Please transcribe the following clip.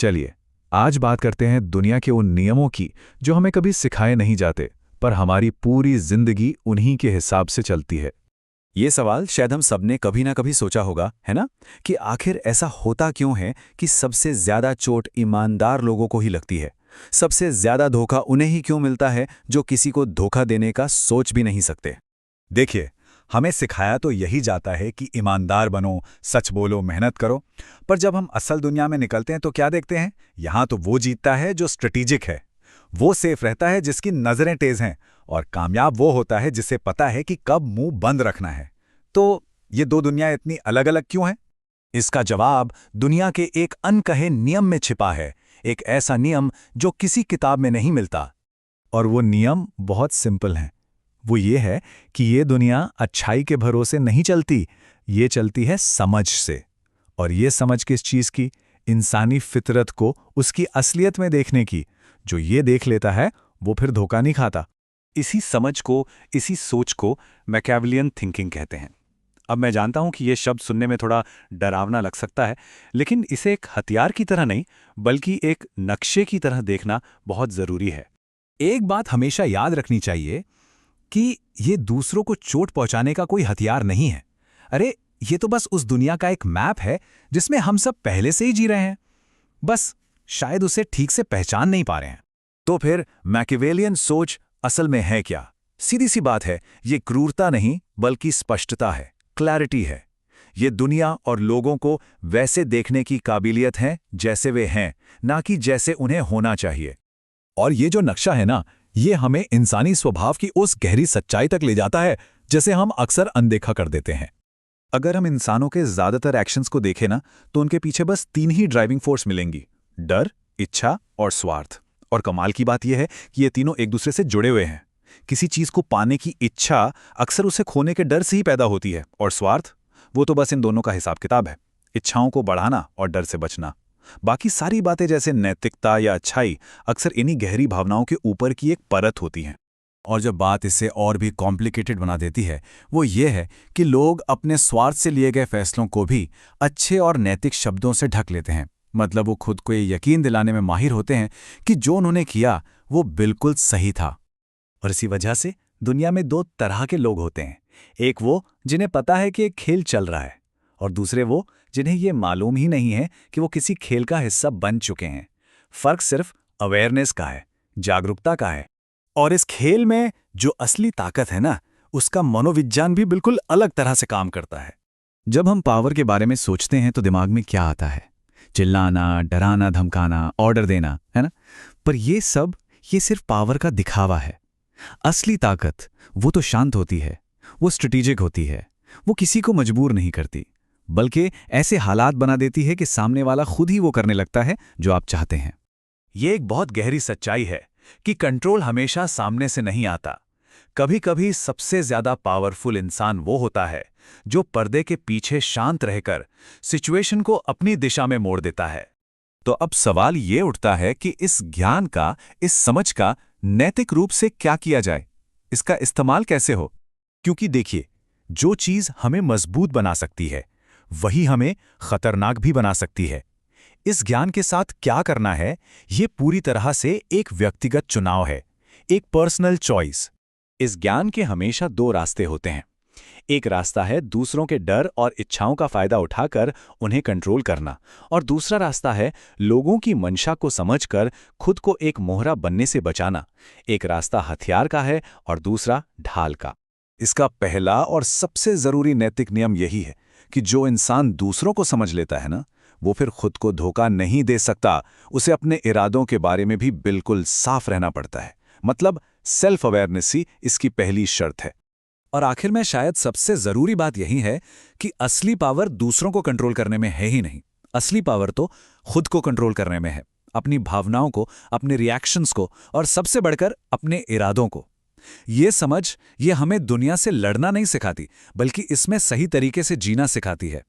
चलिए, आज बात करते हैं दुनिया के उन नियमों की जो हमें कभी सिखाए नहीं जाते, पर हमारी पूरी जिंदगी उन्हीं के हिसाब से चलती है। ये सवाल शायद हम सबने कभी ना कभी सोचा होगा, है ना? कि आखिर ऐसा होता क्यों है कि सबसे ज्यादा चोट ईमानदार लोगों को ही लगती है। सबसे ज्यादा धोखा उन्हें ही क्यों मिलता है जो किसी को धोखा देने का सोच भी नहीं सकते। देखिए, हमें सिखाया तो यही जाता है कि ईमानदार बनो, सच बोलो, मेहनत करो। पर जब हम असल दुनिया में निकलते हैं तो क्या देखते हैं? यहाँ तो वो जीतता है जो स्ट्रेटेजिक है, वो सेफ रहता है जिसकी नजरें तेज हैं, और कामयाब वो होता है जिसे पता है कि कब मुंह बंद रखना है। तो ये दो दुनिया इतनी अलग अलग क्यों हैं? इसका जवाब दुनिया के एक अनकहे नियम में छिपा है, एक ऐसा नियम जो किसी किताब में नहीं मिलता। और वो नियम बहुत सिंपल हैं। वो ये है कि ये दुनिया अच्छाई के भरोसे नहीं चलती, ये चलती है समझ से। और ये समझ किस चीज़ की? इंसानी फितरत को उसकी असलियत में देखने की। जो ये देख लेता है वो फिर धोखा नहीं खाता। इसी समझ को, इसी सोच को मैकियावेलियन थिंकिंग कहते हैं। अब मैं जानता हूं कि ये शब्द सुनने में थोड़ा डरावना लग सकता है, लेकिन इसे एक हथियार की तरह नहीं, बल्कि एक नक्शे की तरह देखना बहुत जरूरी है। एक बात हमेशा याद रखनी चाहिए कि ये दूसरों को चोट पहुंचाने का कोई हथियार नहीं है। अरे, ये तो बस उस दुनिया का एक मैप है जिसमें हम सब पहले से ही जी रहे हैं, बस शायद उसे ठीक से पहचान नहीं पा रहे हैं। तो फिर मैकियावेलियन सोच असल में है क्या? सीधी सी बात है, ये क्रूरता नहीं बल्कि स्पष्टता है, क्लैरिटी है। ये दुनिया और लोगों को वैसे देखने की काबिलियत है जैसे वे हैं, ना कि जैसे उन्हें होना चाहिए। और ये जो नक्शा है ना, ये हमें इंसानी स्वभाव की उस गहरी सच्चाई तक ले जाता है जिसे हम अक्सर अनदेखा कर देते हैं। अगर हम इंसानों के ज्यादातर एक्शंस को देखें ना, तो उनके पीछे बस 3 ही ड्राइविंग फोर्स मिलेंगी: डर, इच्छा और स्वार्थ। और कमाल की बात यह है कि ये तीनों एक दूसरे से जुड़े हुए हैं। किसी चीज को पाने की इच्छा अक्सर उसे खोने के डर से ही पैदा होती है, और स्वार्थ, वो तो बस इन दोनों का हिसाब किताब है, इच्छाओं को बढ़ाना और डर से बचना। बाकी सारी बातें जैसे नैतिकता या अच्छाई अक्सर इन्हीं गहरी भावनाओं के ऊपर की एक परत होती हैं। और जो बात इसे और भी कॉम्प्लिकेटेड बना देती है वो ये है कि लोग अपने स्वार्थ से लिए गए फैसलों को भी अच्छे और नैतिक शब्दों से ढक लेते हैं। मतलब वो खुद को ये यकीन दिलाने में माहिर होते हैं कि जो उन्होंने किया वो बिल्कुल सही था। और इसी वजह से दुनिया में 2 तरह के लोग होते हैं। एक वो जिन्हें पता है कि एक खेल चल रहा है, और दूसरे वो जिन्हें ये मालूम ही नहीं है कि वो किसी खेल का हिस्सा बन चुके हैं। फर्क सिर्फ अवेयरनेस का है, जागरूकता का है। और इस खेल में जो असली ताकत है ना, उसका मनोविज्ञान भी बिल्कुल अलग तरह से काम करता है। जब हम पावर के बारे में सोचते हैं तो दिमाग में क्या आता है? चिल्लाना, डराना, धमकाना, ऑर्डर देना, है ना? पर ये सब, ये सिर्फ पावर का दिखावा है। असली ताकत वो तो शांत होती है, वो स्ट्रेटेजिक होती है, वो किसी को मजबूर नहीं करती, बल्कि ऐसे हालात बना देती है कि सामने वाला खुद ही वो करने लगता है जो आप चाहते हैं। ये एक बहुत गहरी सच्चाई है कि कंट्रोल हमेशा सामने से नहीं आता। कभी कभी सबसे ज्यादा पावरफुल इंसान वो होता है जो पर्दे के पीछे शांत रहकर सिचुएशन को अपनी दिशा में मोड़ देता है। तो अब सवाल ये उठता है कि इस ज्ञान का, इस समझ का नैतिक रूप से क्या किया जाए, इसका इस्तेमाल कैसे हो? क्योंकि देखिए, जो चीज हमें मजबूत बना सकती है वही हमें खतरनाक भी बना सकती है। इस ज्ञान के साथ क्या करना है, ये पूरी तरह से एक व्यक्तिगत चुनाव है, एक पर्सनल चॉइस। इस ज्ञान के हमेशा 2 रास्ते होते हैं। एक रास्ता है दूसरों के डर और इच्छाओं का फायदा उठाकर उन्हें कंट्रोल करना, और दूसरा रास्ता है लोगों की मंशा को समझकर खुद को एक मोहरा बनने से बचाना। एक रास्ता हथियार का है और दूसरा ढाल का। इसका पहला और सबसे जरूरी नैतिक नियम यही है कि जो इंसान दूसरों को समझ लेता है ना, वो फिर खुद को धोखा नहीं दे सकता। उसे अपने इरादों के बारे में भी बिल्कुल साफ रहना पड़ता है। मतलब सेल्फ अवेयरनेस ही इसकी पहली शर्त है। और आखिर में शायद सबसे जरूरी बात यही है कि असली पावर दूसरों को कंट्रोल करने में है ही नहीं। असली पावर तो खुद को कंट्रोल करने में है, अपनी भावनाओं को, अपने रिएक्शंस को, और सबसे बढ़कर अपने इरादों को। ये समझ, ये हमें दुनिया से लड़ना नहीं सिखाती, बल्कि इसमें सही तरीके से जीना सिखाती है।